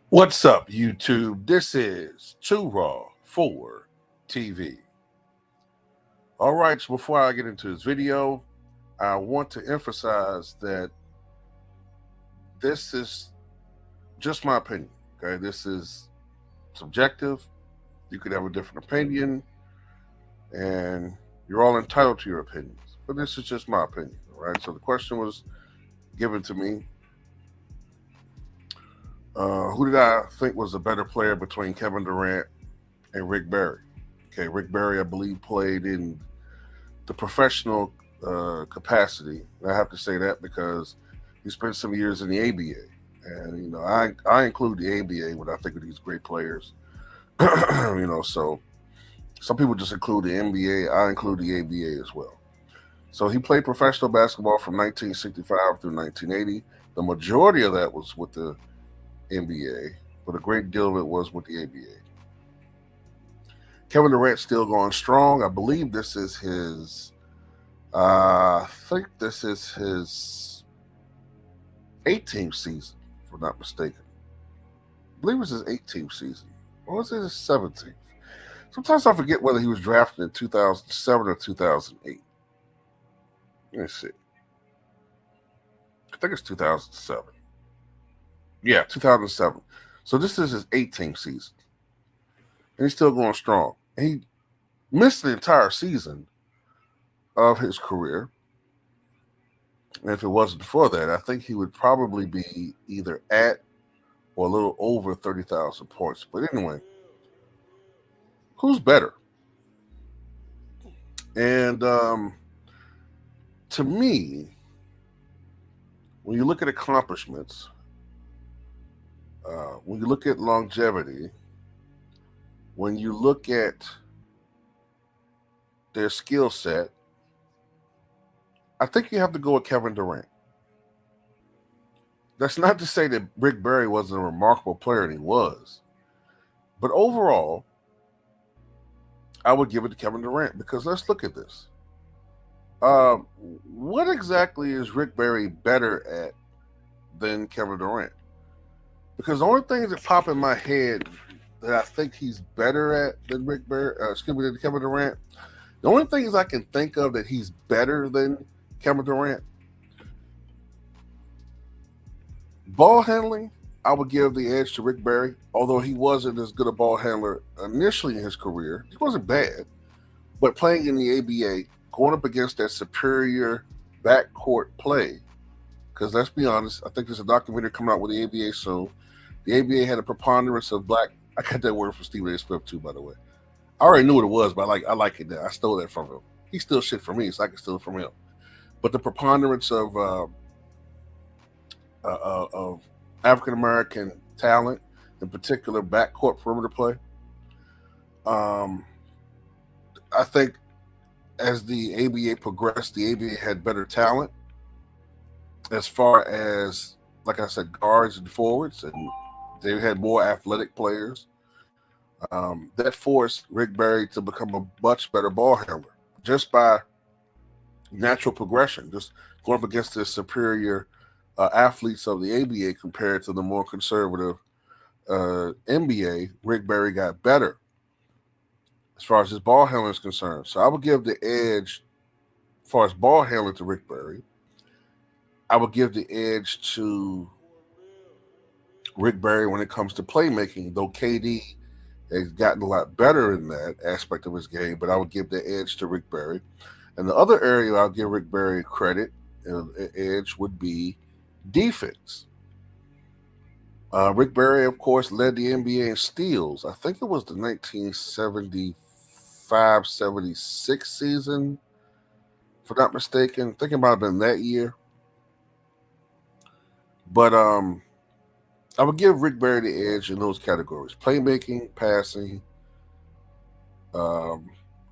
What's up, YouTube? This is Too Raw for TV. All right, so before I get into this video, I want to emphasize that this is just my opinion, okay? This is subjective. You could have a different opinion, and you're all entitled to your opinions, but this is just my opinion, all right? So the question was given to me. Who did I think was a better player between Kevin Durant and Rick Barry? Okay, Rick Barry, I believe, played in the professional capacity. And I have to say that because he spent some years in the ABA. And, you know, I include the ABA when I think of these great players. You know, so some people just include the NBA. I include the ABA as well. So he played professional basketball from 1965 through 1980. The majority of that was with the NBA, but a great deal of it was with the ABA. Kevin Durant still going strong. I believe this is his, I think this is his 18th season, if I'm not mistaken. I believe it was his 18th season. Or was it his 17th? Sometimes I forget whether he was drafted in 2007 or 2008. Let me see. I think it's 2007. Yeah, 2007. So this is his 18th season. And he's still going strong. And he missed the entire season of his career. And if it wasn't for that, I think he would probably be either at or a little over 30,000 points. But anyway, who's better? And to me, when you look at accomplishments, when you look at longevity, when you look at their skill set, I think you have to go with Kevin Durant. That's not to say that Rick Barry wasn't a remarkable player, and he was. But overall, I would give it to Kevin Durant because let's look at this. What exactly is Rick Barry better at than Kevin Durant? Because the only things that pop in my head that I think he's better at than than Kevin Durant, the only things I can think of that he's better than Kevin Durant, ball handling, I would give the edge to Rick Barry, although he wasn't as good a ball handler initially in his career. He wasn't bad, but playing in the ABA, going up against that superior backcourt play, because let's be honest, I think there's a documentary coming out with the ABA soon. The ABA had a preponderance of black. I got that word from Stephen A. Smith too, by the way. I already knew what it was, but I like it now. I stole that from him. He stole shit from me, so I can steal it from him. But the preponderance of African American talent, in particular backcourt perimeter play, I think as the ABA progressed, the ABA had better talent as far as, like I said, guards and forwards, and they had more athletic players. That forced Rick Barry to become a much better ball handler just by natural progression, just going up against the superior athletes of the ABA compared to the more conservative NBA. Rick Barry got better as far as his ball handling is concerned. So I would give the edge as far as ball handling to Rick Barry. I would give the edge to Rick Barry when it comes to playmaking, though KD has gotten a lot better in that aspect of his game, but I would give the edge to Rick Barry. And the other area I'll give Rick Barry credit, edge, would be defense. Rick Barry, of course, led the NBA in steals. I think it was the 1975-76 season, if I'm not mistaken. I think it might have been that year. But I would give Rick Barry the edge in those categories: playmaking, passing,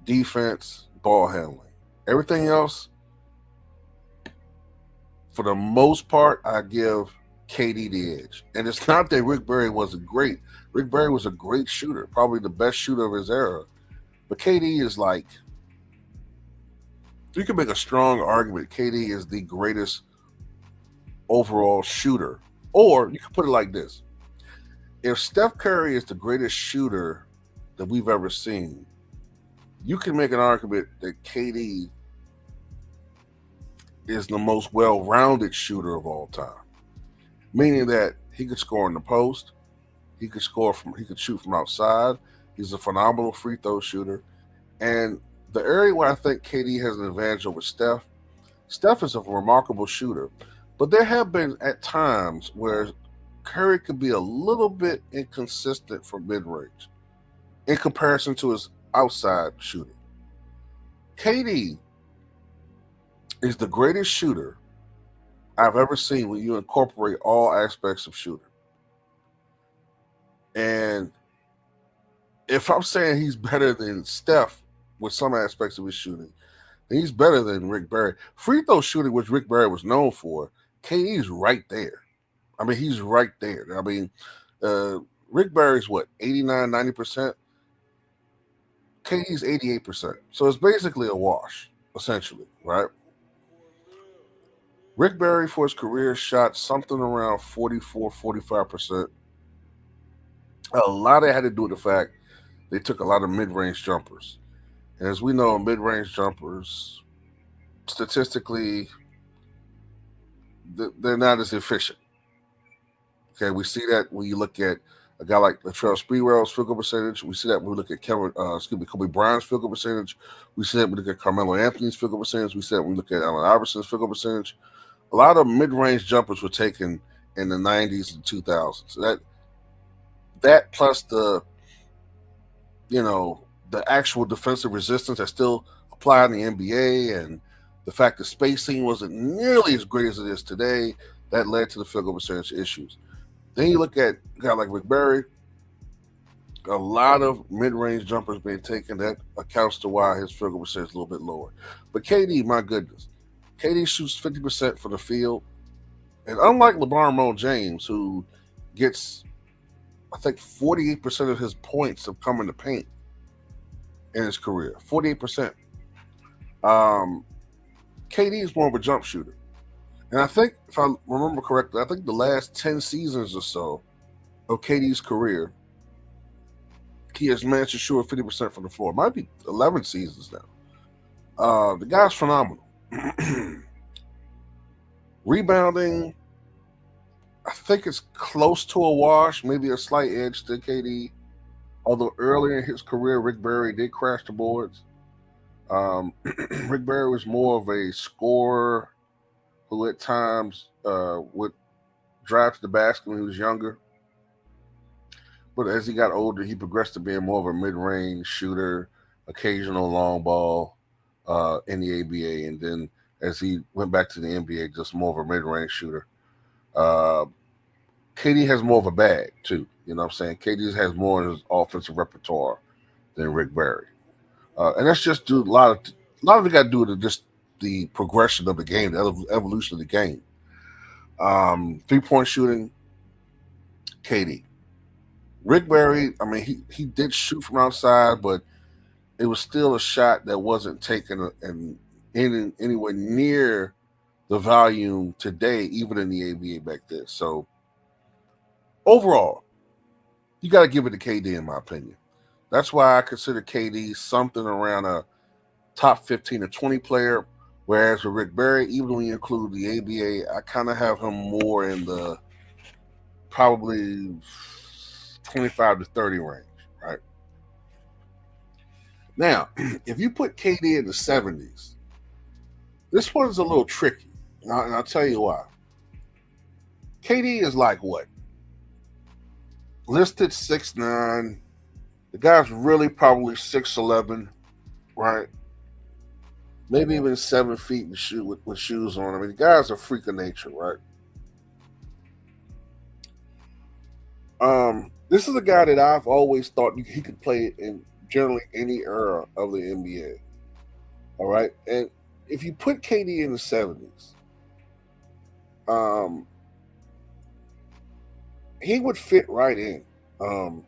defense, ball handling. Everything else, for the most part, I give KD the edge. And it's not that Rick Barry wasn't great. Rick Barry was a great shooter, probably the best shooter of his era. But KD is like, you can make a strong argument. KD is the greatest overall shooter. Or you can put it like this: if Steph Curry is the greatest shooter that we've ever seen, you can make an argument that KD is the most well-rounded shooter of all time. Meaning that he could score in the post, he could shoot from outside. He's a phenomenal free throw shooter. And the area where I think KD has an advantage over Steph is a remarkable shooter. But there have been at times where Curry could be a little bit inconsistent from mid-range in comparison to his outside shooting. KD is the greatest shooter I've ever seen when you incorporate all aspects of shooting. And if I'm saying he's better than Steph with some aspects of his shooting, then he's better than Rick Barry. Free throw shooting, which Rick Barry was known for, KD's right there. I mean, he's right there. I mean, Rick Barry's what, 89, 90%? KD's 88%. So it's basically a wash, essentially, right? Rick Barry, for his career, shot something around 44, 45%. A lot of it had to do with the fact they took a lot of mid-range jumpers. And as we know, mid-range jumpers, statistically, they're not as efficient. Okay, we see that when you look at a guy like Latrell Sprewell's field goal percentage. We see that when we look at Kobe Bryant's field goal percentage. We see that when we look at Carmelo Anthony's field goal percentage. We see that when we look at Allen Iverson's field goal percentage. A lot of mid-range jumpers were taken in the 90s and 2000s. So that plus the actual defensive resistance that still applied in the NBA, and the fact that spacing wasn't nearly as great as it is today, that led to the field goal percentage issues. Then you look at a guy like Rick Barry, a lot of mid-range jumpers being taken. That accounts to why his field goal percentage is a little bit lower. But KD, my goodness, KD shoots 50% from the field. And unlike LeBron James, who gets, I think, 48% of his points have come in the paint in his career. 48%. KD is more of a jump shooter. And I think, if I remember correctly, I think the last 10 seasons or so of KD's career, he has managed to shoot 50% from the floor. It might be 11 seasons now. The guy's phenomenal. Rebounding, I think it's close to a wash, maybe a slight edge to KD. Although earlier in his career, Rick Barry did crash the boards. Rick Barry was more of a scorer who at times would drive to the basket when he was younger. But as he got older, he progressed to being more of a mid-range shooter, occasional long ball in the ABA. And then as he went back to the NBA, just more of a mid-range shooter. KD has more of a bag, too. You know what I'm saying? KD has more in his offensive repertoire than Rick Barry. And that's just due a lot of it got to do with just the progression of the game, the evolution of the game. 3-point shooting, KD. Rick Barry, I mean, he did shoot from outside, but it was still a shot that wasn't taken and anywhere near the volume today, even in the ABA back then. So overall, you got to give it to KD, in my opinion. That's why I consider KD something around a top 15 or 20 player, whereas with Rick Barry, even when you include the ABA, I kind of have him more in the probably 25 to 30 range, right? Now, if you put KD in the 70s, this one is a little tricky, and I'll tell you why. KD is like what? Listed 6'9". The guy's really probably 6'11", right? Maybe even 7 feet with shoes on. I mean, the guy's a freak of nature, right? This is a guy that I've always thought he could play in generally any era of the NBA. All right, and if you put KD in the 70s, um, he would fit right in. Um,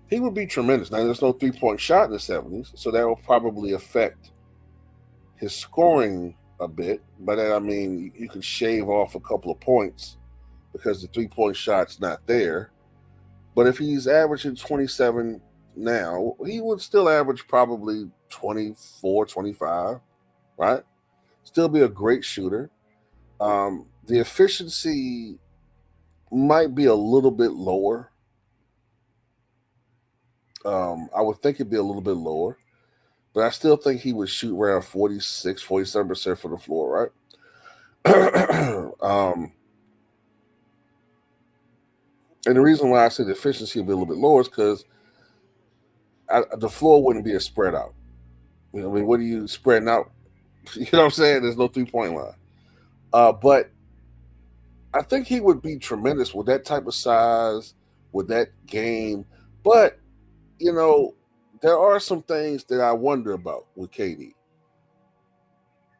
he would be tremendous. Now, there's no 3-point shot in the 70s, so that will probably affect his scoring a bit. But then, I mean, you could shave off a couple of points because the 3-point shot's not there. But if he's averaging 27 now, he would still average probably 24, 25, right? Still be a great shooter. The efficiency might be a little bit lower. I would think it'd be a little bit lower, but I still think he would shoot around 46, 47% from the floor, right? And the reason why I said the efficiency would be a little bit lower is because the floor wouldn't be a spread out. You know, I mean, what are you spreading out? You know what I'm saying? There's no 3-point line. But I think he would be tremendous with that type of size, with that game. But, you know, there are some things that I wonder about with KD.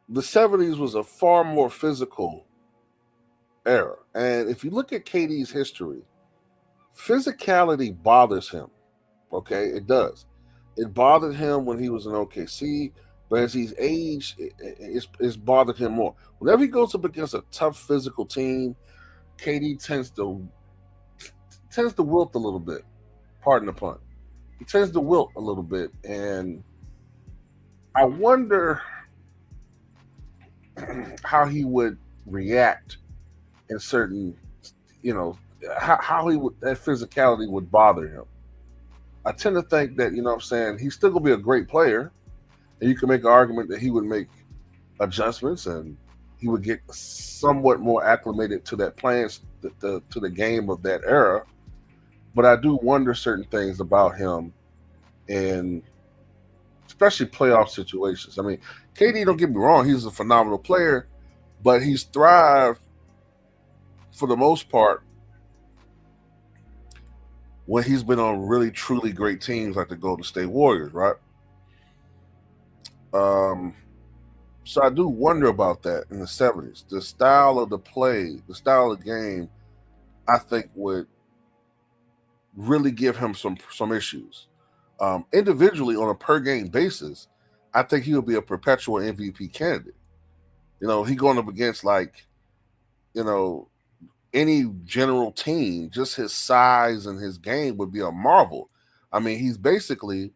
The 70s was a far more physical era. And if you look at KD's history, physicality bothers him. Okay, it does. It bothered him when he was in OKC, but as he's aged, it's bothered him more. Whenever he goes up against a tough physical team, KD tends to wilt a little bit. Pardon the pun. He tends to wilt a little bit, and I wonder how he would react in certain, you know, how he would that physicality would bother him. I tend to think that, you know what I'm saying, he's still gonna be a great player, and you can make an argument that he would make adjustments and he would get somewhat more acclimated to that playing to the game of that era. But I do wonder certain things about him, and especially playoff situations. I mean, KD, don't get me wrong, he's a phenomenal player, but he's thrived for the most part when he's been on really truly great teams like the Golden State Warriors, right? Um, so I do wonder about that in the 70s. The style of the play, the style of the game, I think would really give him some issues. Individually, on a per game basis, I think he would be a perpetual MVP candidate. You know, he going up against like, you know, any general team, just his size and his game would be a marvel. I mean, he's basically,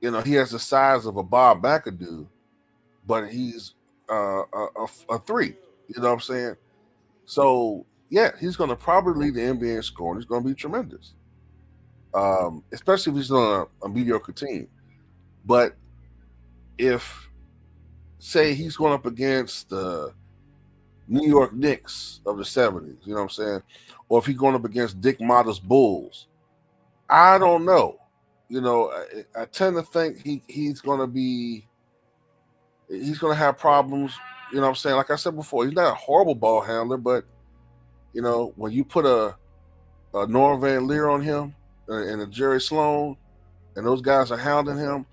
you know, he has the size of a Bob McAdoo, but he's a three. You know what I'm saying? So yeah, he's going to probably lead the NBA in scoring. He's going to be tremendous, especially if he's on a mediocre team. But if, say, he's going up against the New York Knicks of the 70s, you know what I'm saying? Or if he's going up against Dick Motta's Bulls, I don't know. You know, I tend to think he's going to have problems. You know what I'm saying? Like I said before, he's not a horrible ball handler, but, you know, when you put a Norm Van Leer on him and a Jerry Sloan, and those guys are hounding him,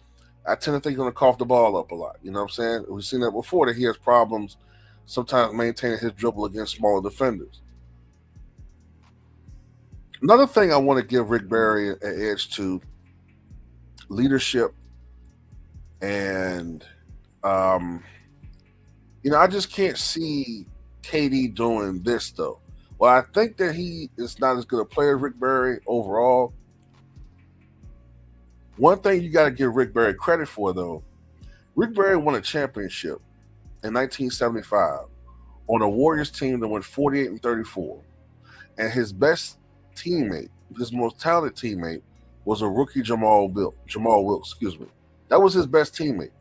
I tend to think he's going to cough the ball up a lot. You know what I'm saying? We've seen that before, that he has problems sometimes maintaining his dribble against smaller defenders. Another thing I want to give Rick Barry an edge to: leadership. And, um, you know, I just can't see KD doing this, though. Well, I think that he is not as good a player as Rick Barry overall. One thing you got to give Rick Barry credit for, though, Rick Barry won a championship in 1975 on a Warriors team that went 48-34. And his best teammate, his most talented teammate, was a rookie Jamal Wilkes, excuse me. That was his best teammate.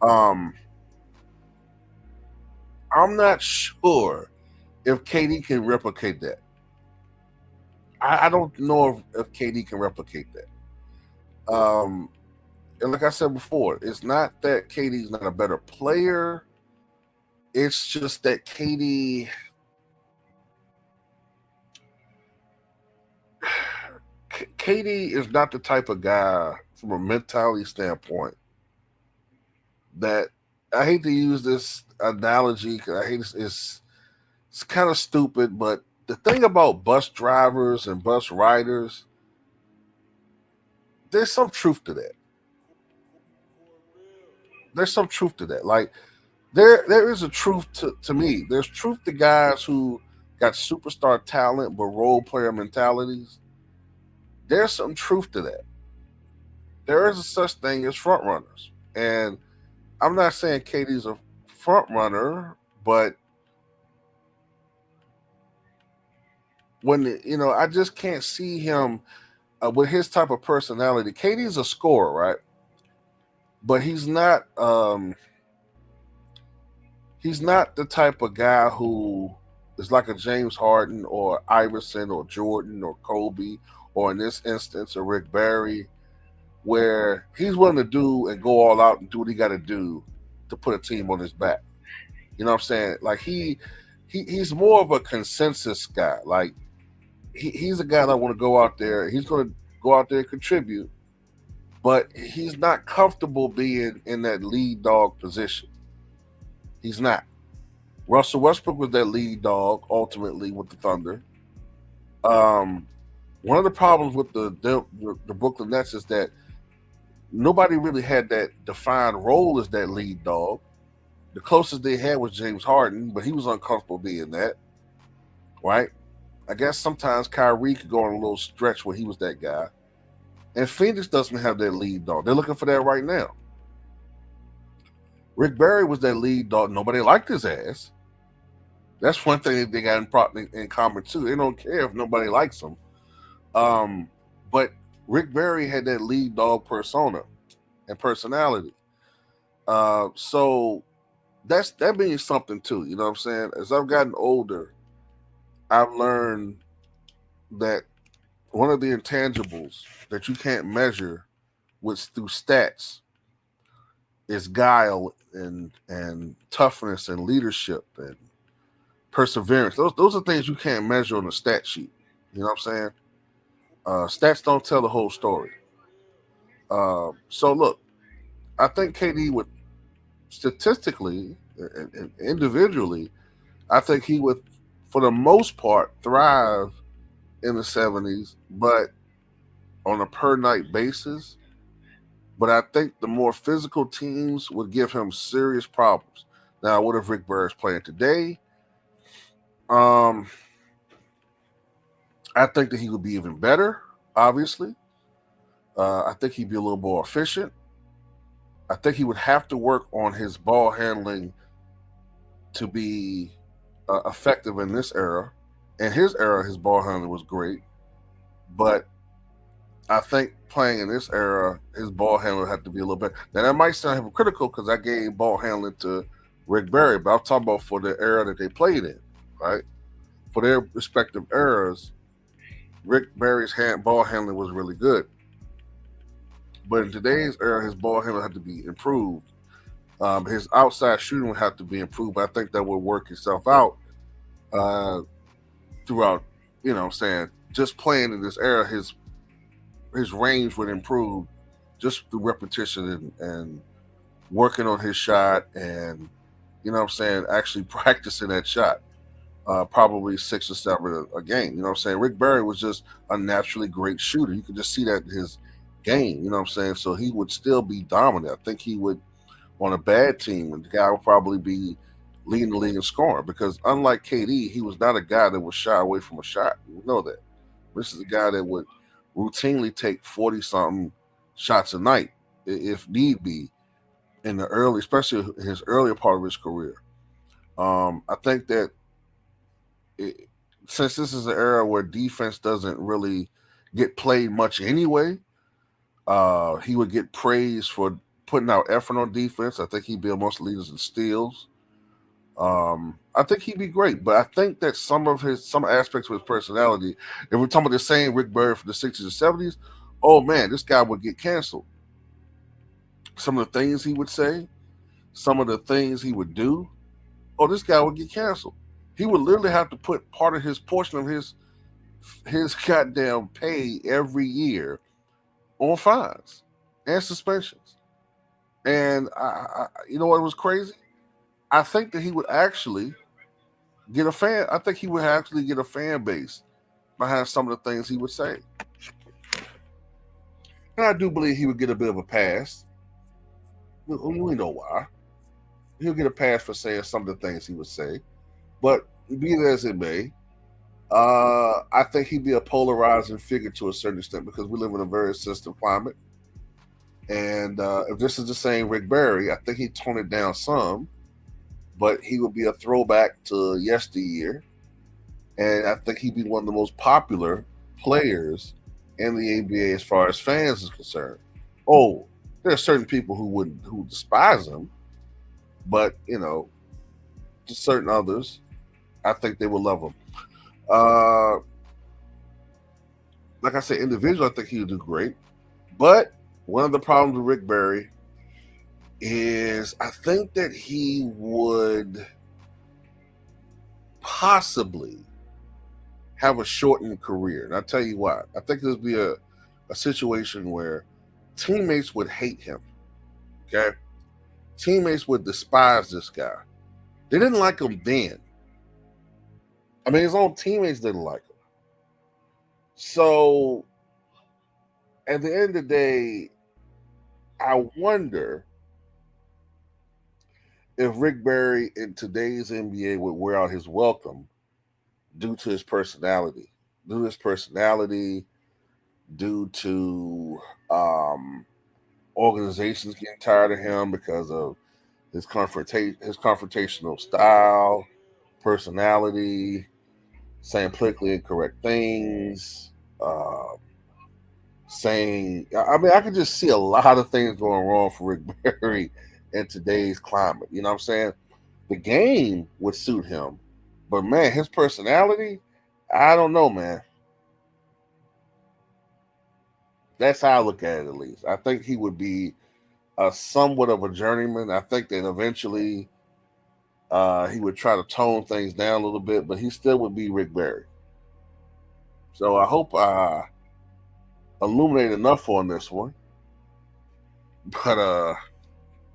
Um, I'm not sure if KD can replicate that. I don't know if KD can replicate that. And like I said before, it's not that KD's not a better player. It's just that KD, KD is not the type of guy from a mentality standpoint that I hate to use this analogy because I hate it's kind of stupid, but the thing about bus drivers and bus riders, there's some truth to that. There's some truth to that. Like there is a truth to me. There's truth to guys who got superstar talent but role player mentalities. There's some truth to that. There is a such thing as front runners, and I'm not saying KD's a front runner, but I just can't see him with his type of personality. KD's a scorer, right? But he's not the type of guy who is like a James Harden or Iverson or Jordan or Kobe or in this instance a Rick Barry, where he's willing to do and go all out and do what he got to do to put a team on his back. You know what I'm saying? Like he's more of a consensus guy. Like he's a guy that want to go out there. He's going to go out there and contribute, but he's not comfortable being in that lead dog position. He's not. Russell Westbrook was that lead dog ultimately with the Thunder. Um, One of the problems with the Brooklyn Nets is that nobody really had that defined role as that lead dog. The closest they had was James Harden, but he was uncomfortable being that, right? I guess sometimes Kyrie could go on a little stretch where he was that guy. And Phoenix doesn't have that lead dog. They're looking for that right now. Rick Barry was that lead dog. Nobody liked his ass. That's one thing they got in common too. They don't care if nobody likes him. But Rick Barry had that lead dog persona and personality. So that means something too. You know what I'm saying? As I've gotten older, I've learned that one of the intangibles that you can't measure with through stats is guile and toughness and leadership and perseverance. Those are things you can't measure on a stat sheet. You know what I'm saying? Stats don't tell the whole story. So look, I think KD would statistically and individually, I think he would, for the most part, thrive in the 70s, but on a per night basis. But I think the more physical teams would give him serious problems. Now, what if Rick Barry's playing today? Um, I think that he would be even better, obviously. I think he'd be a little more efficient. I think he would have to work on his ball handling to be effective in this era. In his era, his ball handling was great. But I think playing in this era, his ball handling had to be a little better. Now, that might sound hypocritical because I gave ball handling to Rick Barry, but I'm talking about for the era that they played in, right? For their respective eras, Rick Barry's ball handling was really good. But in today's era, his ball handling had to be improved. His outside shooting would have to be improved. But I think that would work itself out throughout. You know, what I'm saying just playing in this era, his range would improve just through repetition and working on his shot, and you know what I'm saying, actually practicing that shot. Probably 6 or 7 a game. You know what I'm saying? Rick Barry was just a naturally great shooter. You could just see that in his game. You know what I'm saying? So he would still be dominant. I think he would, on a bad team, and the guy would probably be leading the league in scoring because unlike KD, he was not a guy that would shy away from a shot. You know that. This is a guy that would routinely take 40 something shots a night if need be in the early, especially his earlier part of his career. I think that it, since this is an era where defense doesn't really get played much anyway, he would get praised for putting out effort on defense. I think he'd be amongst the leaders in steals. I think he'd be great, but I think that some aspects of his personality, if we're talking about the same Rick Barry from the 60s and 70s, oh man, this guy would get canceled. Some of the things he would say, some of the things he would do, oh, this guy would get canceled. He would literally have to put part of his portion of his his goddamn pay every year on fines and suspensions. And you know what was crazy? I think that he would actually get a fan. I think he would actually get a fan base behind some of the things he would say. And I do believe he would get a bit of a pass. We know why. He'll get a pass for saying some of the things he would say. But be it as it may, I think he'd be a polarizing figure to a certain extent because we live in a very sensitive climate. And if this is the same Rick Barry, I think he'd tone it down some, but he would be a throwback to yesteryear. And I think he'd be one of the most popular players in the NBA as far as fans is concerned. Oh, there are certain people who despise him, but just certain others, I think they will love him. Uh, like I said, individual, I think he would do great. But one of the problems with Rick Barry is I think that he would possibly have a shortened career. And I'll tell you why. I think there'd be a situation where teammates would hate him. Okay? Teammates would despise this guy. They didn't like him then. I mean, his own teammates didn't like him. So, at the end of the day, I wonder if Rick Barry in today's NBA would wear out his welcome due to his personality. Due to organizations getting tired of him because of his confrontational style, personality, saying politically incorrect things, saying, I mean, I could just see a lot of things going wrong for Rick Barry in today's climate. You know what I'm saying? The game would suit him, but man, his personality, I don't know, man. That's how I look at it, at least. I think he would be a somewhat of a journeyman. I think that eventually he would try to tone things down a little bit, but he still would be Rick Barry. So I hope I illuminate enough on this one. But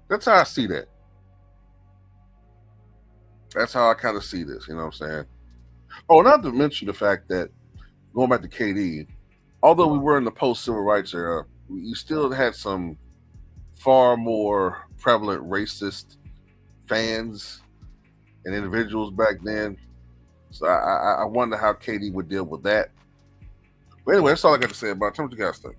that's how I see that. That's how I kind of see this. You know what I'm saying? Oh, not to mention the fact that going back to KD, although we were in the post civil rights era, you still had some far more prevalent racist fans and individuals back then. So I wonder how KD would deal with that. But anyway, that's all I got to say about it. Tell me what you guys think.